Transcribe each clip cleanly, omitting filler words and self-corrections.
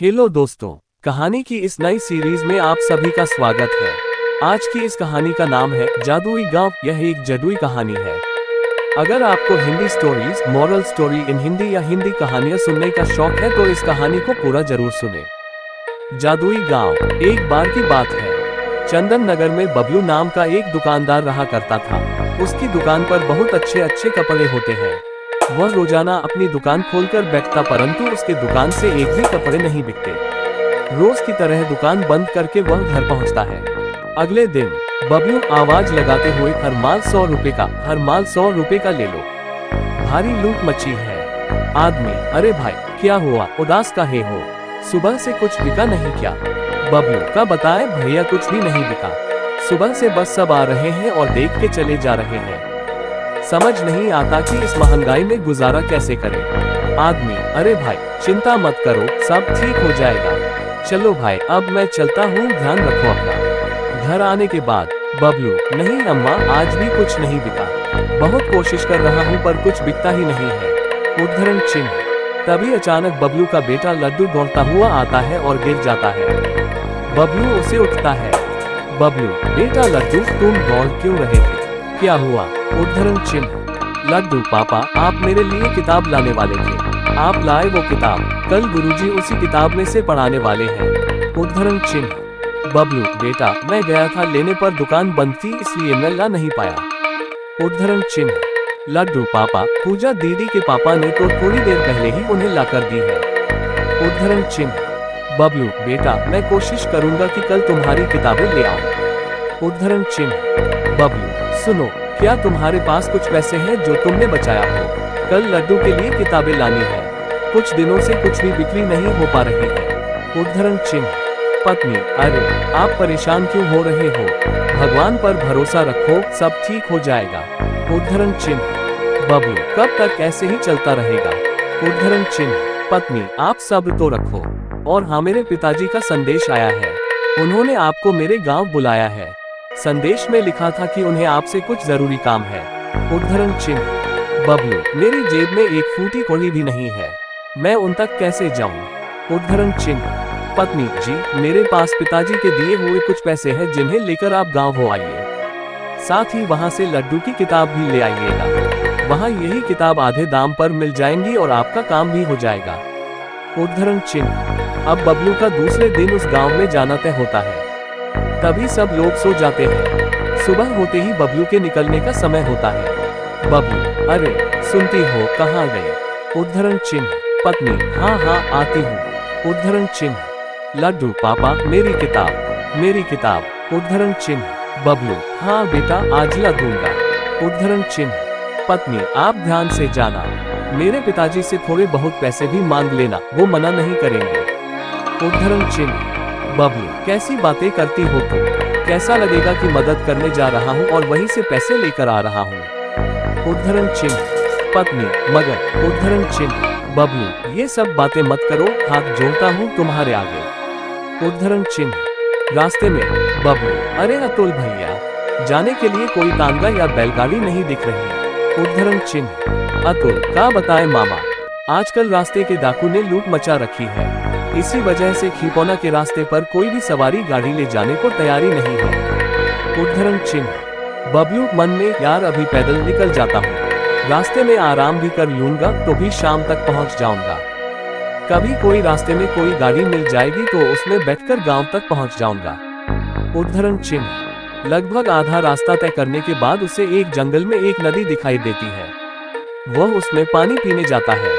Hello दोस्तों, कहानी की इस नई सीरीज में आप सभी का स्वागत है। आज की इस कहानी का नाम है जादुई गांव। यह एक जादुई कहानी है। अगर आपको Hindi stories, moral story in Hindi या हिंदी कहानियां सुनने का शौक है तो इस कहानी को पूरा जरूर सुने। जादुई गांव। एक बार की बात है, चंदन नगर में बबलू नाम का एक दुकानदार रहा करता था। उसकी दुकान पर बहुत अच्छे अच्छे कपड़े होते हैं। वह रोजाना अपनी दुकान खोलकर बैठता, परंतु उसके दुकान से एक भी कपड़े नहीं बिकते। रोज की तरह दुकान बंद करके वह घर पहुंचता है। अगले दिन बबलू आवाज लगाते हुए, हर माल 100 रुपए का, हर माल 100 रुपए का ले लो, भारी लूट मची है। आदमी: अरे भाई, क्या हुआ, उदास काहे हो? सुबह से कुछ बिका नहीं क्या? बबलू का बताए, भैया कुछ भी नहीं बिका। सुबह से बस सब आ रहे हैं और देख के चले जा रहे हैं। समझ नहीं आता कि इस महंगाई में गुजारा कैसे करें। आदमी: अरे भाई, चिंता मत करो, सब ठीक हो जाएगा। चलो भाई, अब मैं चलता हूँ, ध्यान रखो अपना। घर आने के बाद बबलू: नहीं अम्मा, आज भी कुछ नहीं बिका। बहुत कोशिश कर रहा हूँ पर कुछ बिकता ही नहीं है। उद्धरण चिन्ह। तभी अचानक बबलू का बेटा लड्डू दौड़ता हुआ आता है और गिर जाता है। बबलू उसे उठता है। बबलू: बेटा लड्डू, तुम दौड़ क्यों रहे थे? क्या हुआ? उद्धरण चिन्ह। लड्डू: पापा, आप मेरे लिए किताब लाने वाले थे, आप लाए वो किताब? कल गुरुजी उसी किताब में से पढ़ाने वाले हैं। उद्धरण चिन्ह। बबलू: बेटा, मैं गया था लेने पर दुकान बंद थी, इसलिए मैं ला नहीं पाया। उद्धरण चिन्ह। लड्डू: पापा, पूजा दीदी के पापा ने तो थोड़ी देर पहले ही उन्हें लाकर दी है। उद्धरण चिन्ह। बबलू: बेटा, मैं कोशिश करूंगा कि कल तुम्हारी किताबें ले आऊं। उद्धरण चिन्ह। बबलू: सुनो, क्या तुम्हारे पास कुछ पैसे हैं जो तुमने बचाया हो? कल लड्डू के लिए किताबें लानी है। कुछ दिनों से कुछ भी बिक्री नहीं हो पा रही है। उद्धरण चिन्ह। पत्नी: अरे, आप परेशान क्यों हो रहे हो? भगवान पर भरोसा रखो, सब ठीक हो जाएगा। उद्धरण चिन्ह। बबलू: कब तक ऐसे ही चलता रहेगा? उद्धरण चिन्ह। पत्नी: आप सब्र तो रखो। और हाँ, मेरे पिताजी का संदेश आया है, उन्होंने आपको मेरे गाँव बुलाया है। संदेश में लिखा था कि उन्हें आपसे कुछ जरूरी काम है। उद्धरण चिन्ह। बबलू: मेरी जेब में एक फूटी कौड़ी भी नहीं है, मैं उन तक कैसे जाऊं? उद्धरण चिन्ह। पत्नी: जी, मेरे पास पिताजी के दिए हुए कुछ पैसे हैं जिन्हें लेकर आप गांव हो आइए। साथ ही वहां से लड्डू की किताब भी ले आइएगा। वहां यही किताब आधे दाम पर मिल जाएंगी और आपका काम भी हो जाएगा। उद्धरण चिन्ह। अब बबलू का दूसरे दिन उस गाँव में जाना तय होता है। तभी सब लोग सो जाते हैं। सुबह होते ही बबलू के निकलने का समय होता है। बबलू: अरे, सुनती हो, कहाँ गए? उद्धरण चिन्ह। पत्नी: हाँ हाँ, आती हूँ। उद्धरण चिन्ह। लड्डू: पापा, मेरी किताब, मेरी किताब। उद्धरण चिन्ह। बबलू: हाँ बेटा, आज ला दूंगा। उद्धरण चिन्ह। पत्नी: आप ध्यान से जाना, मेरे पिताजी से थोड़े बहुत पैसे भी मांग लेना, वो मना नहीं करेंगे। उद्धरण चिन्ह। बबलू: कैसी बातें करती हो तुम? कैसा लगेगा कि मदद करने जा रहा हूँ और वहीं से पैसे लेकर आ रहा हूँ? उद्धरण चिन्ह। पत्नी: मगर। उद्धरण चिन्ह। बबलू: ये सब बातें मत करो, हाथ जोड़ता हूँ तुम्हारे आगे। उद्धरण चिन्ह। रास्ते में बबलू: अरे अतुल भैया, जाने के लिए कोई तांगा या बैलगाड़ी नहीं दिख रही। उद्धरण चिन्ह। अतुल का बताए मामा, आजकल रास्ते के डाकू ने लूट मचा रखी है, इसी वजह से खीपौना के रास्ते पर कोई भी सवारी गाड़ी ले जाने को तैयारी नहीं है। उद्धरण चिन्ह। बबलू मन में, यार अभी पैदल निकल जाता हूँ, रास्ते में आराम भी कर लूंगा तो भी शाम तक पहुँच जाऊंगा। कभी कोई रास्ते में कोई गाड़ी मिल जाएगी तो उसमें बैठकर गांव तक पहुँच जाऊंगा। उद्धरण चिन्ह। लगभग आधा रास्ता तय करने के बाद उसे एक जंगल में एक नदी दिखाई देती है। वह उसमें पानी पीने जाता है।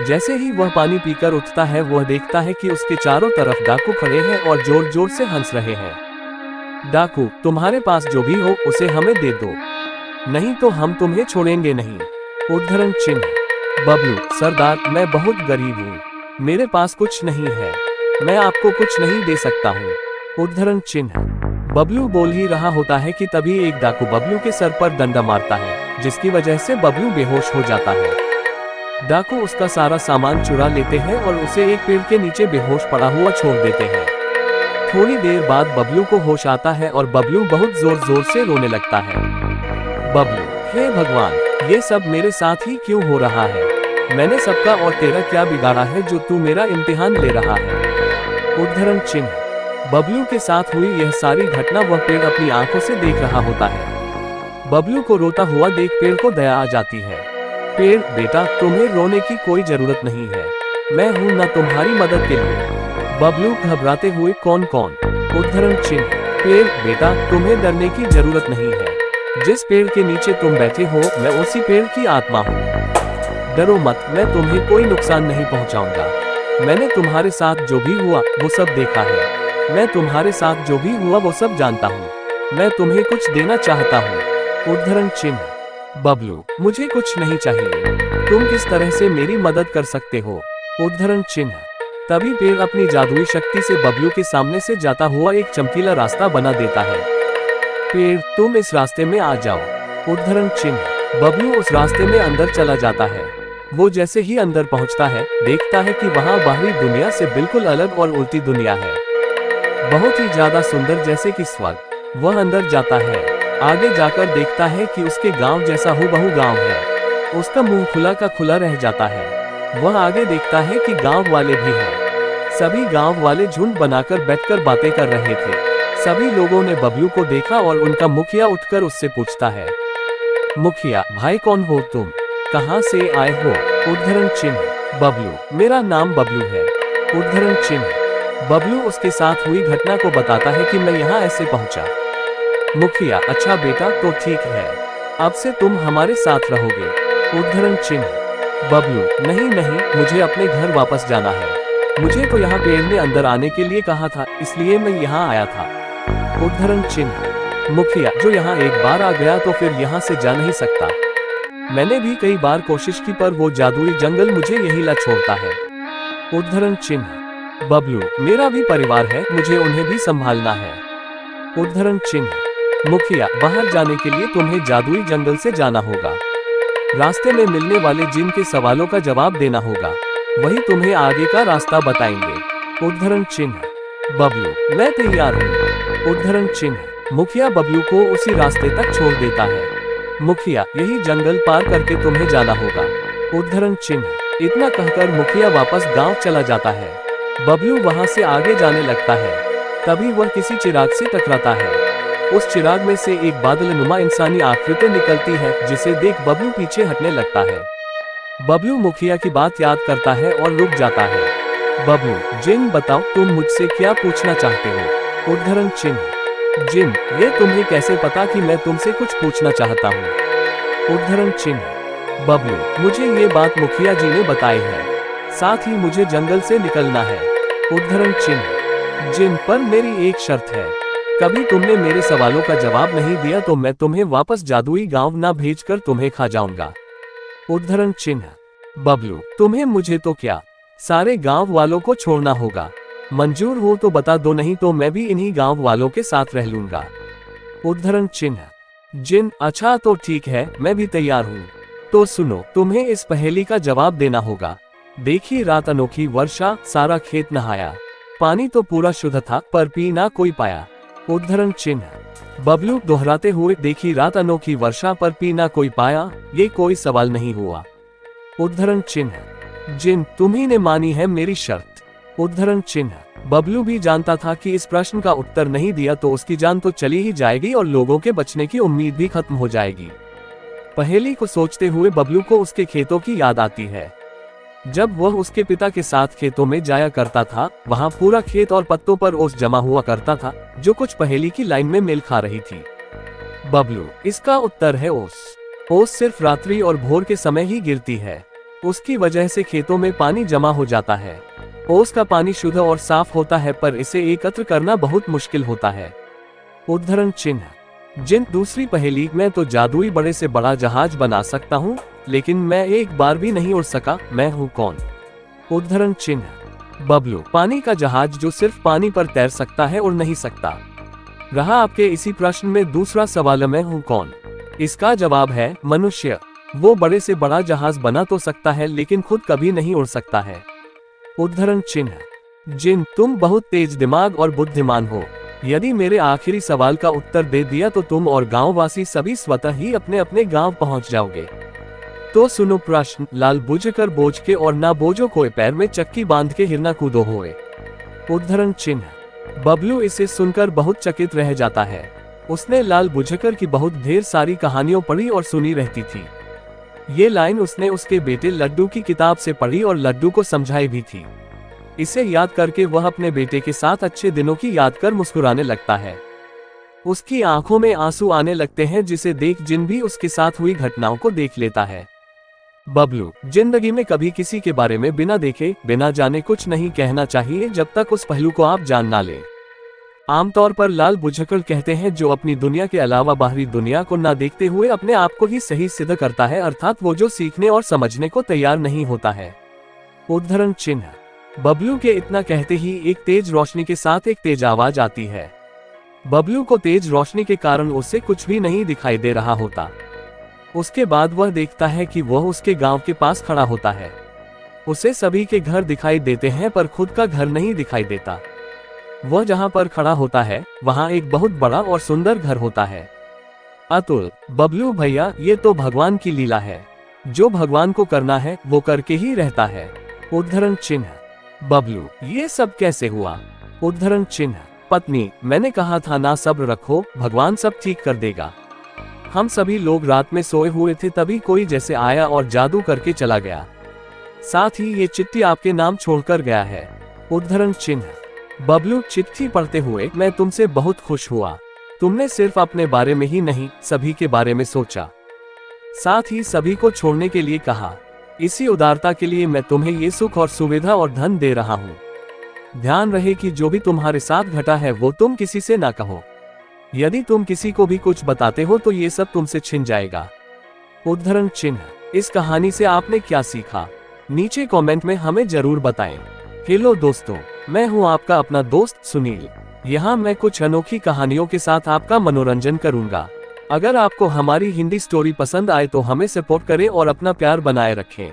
जैसे ही वह पानी पीकर उठता है, वह देखता है कि उसके चारों तरफ डाकू खड़े हैं और जोर जोर से हंस रहे हैं। डाकू: तुम्हारे पास जो भी हो उसे हमें दे दो, नहीं तो हम तुम्हें छोड़ेंगे नहीं। उद्धरण चिन्ह। बबलू: सरदार, मैं बहुत गरीब हूँ, मेरे पास कुछ नहीं है, मैं आपको कुछ नहीं दे सकता हूँ। उद्धरण चिन्ह। बबलू बोल ही रहा होता है कि तभी एक डाकू बबलू के सर पर डंडा मारता है, जिसकी वजह से बबलू बेहोश हो जाता है। डाकू उसका सारा सामान चुरा लेते हैं और उसे एक पेड़ के नीचे बेहोश पड़ा हुआ छोड़ देते हैं। थोड़ी देर बाद बबलू को होश आता है और बबलू बहुत जोर जोर से रोने लगता है। बबलू: हे भगवान, ये सब मेरे साथ ही क्यों हो रहा है? मैंने सबका और तेरा क्या बिगाड़ा है जो तू मेरा इम्तिहान ले रहा है। उद्धरण चिन्ह। बबलू के साथ हुई यह सारी घटना वह पेड़ अपनी आंखों से देख रहा होता है। बबलू को रोता हुआ देख पेड़ को दया आ जाती है। पेड़, बेटा तुम्हें रोने की कोई जरूरत नहीं है, मैं हूं ना तुम्हारी मदद के लिए। बबलू घबराते हुए, कौन कौन? उद्धरण चिन्ह। पेड़, बेटा तुम्हें डरने की जरूरत नहीं है, जिस पेड़ के नीचे तुम बैठे हो मैं उसी पेड़ की आत्मा हूँ। डरो मत, मैं तुम्हें कोई नुकसान नहीं पहुँचाऊंगा। मैंने तुम्हारे साथ जो भी हुआ वो सब देखा है, मैं तुम्हारे साथ जो भी हुआ वो सब जानता हूँ, मैं तुम्हें कुछ देना चाहता हूँ। उद्धरण चिन्ह। बबलू, मुझे कुछ नहीं चाहिए, तुम किस तरह से मेरी मदद कर सकते हो? उद्धरण चिन्ह। तभी पेड़ अपनी जादुई शक्ति से बबलू के सामने से जाता हुआ एक चमकीला रास्ता बना देता है। पेड़, तुम इस रास्ते में आ जाओ। उद्धरण चिन्ह। बबलू उस रास्ते में अंदर चला जाता है। वो जैसे ही अंदर पहुंचता है, देखता है कि वहां बाहरी दुनिया से बिल्कुल अलग और उल्टी दुनिया है, बहुत ही ज्यादा सुंदर, जैसे कि स्वर्ग। वह अंदर जाता है, आगे जाकर देखता है कि उसके गांव जैसा हूबहू गांव है। उसका मुंह खुला का खुला रह जाता है। वह आगे देखता है कि गांव वाले भी हैं। सभी गांव वाले झुंड बनाकर बैठकर बातें कर रहे थे। सभी लोगों ने बबलू को देखा और उनका मुखिया उठकर उससे पूछता है, मुखिया भाई कौन हो तुम, कहां से आए हो? उद्धरण चिन्ह। बबलू, मेरा नाम बबलू है। उद्धरण चिन्ह। बबलू उसके साथ हुई घटना को बताता है कि मैं यहाँ ऐसे पहुंचा। मुखिया, अच्छा बेटा तो ठीक है, अब से तुम हमारे साथ रहोगे। उद्धरण चिन्ह। बबलू, नहीं नहीं, मुझे अपने घर वापस जाना है, मुझे तो यहाँ पेड़ ने अंदर आने के लिए कहा था, इसलिए मैं यहाँ आया था। उद्धरण चिन्ह। मुखिया, जो यहाँ एक बार आ गया तो फिर यहाँ से जा नहीं सकता। मैंने भी कई बार कोशिश की पर वो जादुई जंगल मुझे यही ला छोड़ता है। उद्धरण चिन्ह। बबलू, मेरा भी परिवार है, मुझे उन्हें भी संभालना है। उद्धरण चिन्ह। मुखिया, बाहर जाने के लिए तुम्हें जादुई जंगल से जाना होगा, रास्ते में मिलने वाले जिन के सवालों का जवाब देना होगा, वही तुम्हें आगे का रास्ता बताएंगे। उद्धरण चिन्ह। बबलू, मैं तैयार हूँ। उद्धरण चिन्ह। मुखिया बबलू को उसी रास्ते तक छोड़ देता है। मुखिया, यही जंगल पार करके तुम्हें जाना होगा। उद्धरण चिन्ह। इतना कहकर मुखिया वापस गांव चला जाता है। बबलू वहां से आगे जाने लगता है, तभी वह किसी चिराग से टकराता है। उस चिराग में से एक बादलनुमा इंसानी आकृति निकलती है, जिसे देख बबलू पीछे हटने लगता है। बबलू मुखिया की बात याद करता है और रुक जाता है। बबलू, जिन बताओ तुम मुझसे क्या पूछना चाहते हो? उद्धरण चिन्ह। जिन, ये तुम्हें कैसे पता कि मैं तुमसे कुछ पूछना चाहता हूँ? उद्धरण चिन्ह। बबलू, मुझे ये बात मुखिया जी ने बताई है, साथ ही मुझे जंगल से निकलना है। उद्धरण चिन्ह। जिन, पर मेरी एक शर्त है, कभी तुमने मेरे सवालों का जवाब नहीं दिया तो मैं तुम्हें वापस जादुई गांव ना भेजकर तुम्हें खा जाऊंगा। उद्धरण चिन्ह। बबलू, तुम्हें मुझे तो क्या, सारे गांव वालों को छोड़ना होगा। मंजूर हो तो बता दो, नहीं तो मैं भी इन्हीं गांव वालों के साथ रह लूंगा। उद्धरण चिन्ह। जिन, अच्छा तो ठीक है, मैं भी तैयार हूँ। तो सुनो, तुम्हें इस पहेली का जवाब देना होगा। देखी रात अनोखी वर्षा, सारा खेत नहाया, पानी तो पूरा शुद्ध था पर पी ना कोई पाया। उद्धरण चिन्ह। बबलू दोहराते हुए, देखी रात अनोखी वर्षा पर पी ना कोई पाया, ये कोई सवाल नहीं हुआ। उद्धरण चिन्ह। जिन, तुम्ही ने मानी है मेरी शर्त। उद्धरण चिन्ह। बबलू भी जानता था कि इस प्रश्न का उत्तर नहीं दिया तो उसकी जान तो चली ही जाएगी और लोगों के बचने की उम्मीद भी खत्म हो जाएगी। पहेली को सोचते हुए बबलू को उसके खेतों की याद आती है। जब वह उसके पिता के साथ खेतों में जाया करता था, वहां पूरा खेत और पत्तों पर ओस जमा हुआ करता था, जो कुछ पहेली की लाइन में मेल खा रही थी। बबलू, इसका उत्तर है ओस। ओस सिर्फ रात्रि और भोर के समय ही गिरती है, उसकी वजह से खेतों में पानी जमा हो जाता है। ओस का पानी शुद्ध और साफ होता है पर इसे एकत्र करना बहुत मुश्किल होता है। उद्धरण चिन्ह। जिन, दूसरी पहेली, मैं तो जादुई बड़े से बड़ा जहाज बना सकता हूँ, लेकिन मैं एक बार भी नहीं उड़ सका, मैं हूँ कौन? उद्धरण चिन्ह। बबलू, पानी का जहाज जो सिर्फ पानी पर तैर सकता है, उड़ नहीं सकता। रहा आपके इसी प्रश्न में दूसरा सवाल, मैं हूँ कौन? इसका जवाब है मनुष्य। वो बड़े से बड़ा जहाज बना तो सकता है लेकिन खुद कभी नहीं उड़ सकता है। उद्धरण चिन्ह। जिन, तुम बहुत तेज दिमाग और बुद्धिमान हो, यदि मेरे आखिरी सवाल का उत्तर दे दिया तो तुम और गांववासी सभी स्वतः ही अपने अपने गांव पहुंच जाओगे। तो सुनो प्रश्न, लाल बुझकर बोझ के और ना बोझो कोई, पैर में चक्की बांध के हिरना कूदो होए। उद्धरण चिन्ह। बबलू इसे सुनकर बहुत चकित रह जाता है। उसने लाल बुझकर की बहुत ढेर सारी कहानियों पढ़ी और सुनी रहती थी। ये लाइन उसने उसके बेटे लड्डू की किताब से पढ़ी और लड्डू को समझाई भी थी। इसे याद करके वह अपने बेटे के साथ अच्छे दिनों की याद कर मुस्कुराने लगता है। उसकी आंखों में आंसू आने लगते हैं, जिसे देख जिन भी उसके साथ हुई घटनाओं को देख लेता है। बबलू, जिंदगी में कभी किसी के बारे में बिना देखे बिना जाने कुछ नहीं कहना चाहिए जब तक उस पहलू को आप जान ना लें। आमतौर पर लाल बुझकड़ कहते हैं जो अपनी दुनिया के अलावा बाहरी दुनिया को ना देखते हुए अपने आप को ही सही सिद्ध करता है, अर्थात वो जो सीखने और समझने को तैयार नहीं होता है। उद्धरण चिन्ह। बबलू के इतना कहते ही एक तेज रोशनी के साथ एक तेज आवाज आती है। बबलू को तेज रोशनी के कारण उससे कुछ भी नहीं दिखाई दे रहा होता। उसके बाद वह देखता है कि वह उसके गांव के पास खड़ा होता है। उसे सभी के घर दिखाई देते हैं पर खुद का घर नहीं दिखाई देता। वह जहां पर खड़ा होता है वहां एक बहुत बड़ा और सुंदर घर होता है। अतुल, बबलू भैया, ये तो भगवान की लीला है। जो भगवान को करना है वो करके ही रहता है। उद्धरण चिन्ह। बबलू, ये सब कैसे हुआ? उद्धरण चिन्ह। पत्नी, मैंने कहा था ना, सब्र रखो, भगवान सब ठीक कर देगा। हम सभी लोग रात में सोए हुए थे, तभी कोई जैसे आया और जादू करके चला गया। साथ ही ये चिट्ठी आपके नाम छोड़कर गया है। उद्धरण चिन्ह। बबलू, चिट्ठी पढ़ते हुए मैं तुमसे बहुत खुश हुआ। तुमने सिर्फ अपने बारे में ही नहीं, सभी के बारे में सोचा, साथ ही सभी को छोड़ने के लिए कहा। इसी उदारता के लिए मैं तुम्हें ये सुख और सुविधा और धन दे रहा हूँ। ध्यान रहे कि जो भी तुम्हारे साथ घटा है वो तुम किसी से ना कहो। यदि तुम किसी को भी कुछ बताते हो तो ये सब तुमसे छिन जाएगा। उद्धरण चिन्ह। इस कहानी से आपने क्या सीखा? नीचे कमेंट में हमें जरूर बताएं। हेलो दोस्तों, मैं हूं आपका अपना दोस्त सुनील। यहाँ मैं कुछ अनोखी कहानियों के साथ आपका मनोरंजन करूंगा। अगर आपको हमारी हिंदी स्टोरी पसंद आए तो हमें सपोर्ट करें और अपना प्यार बनाए रखें।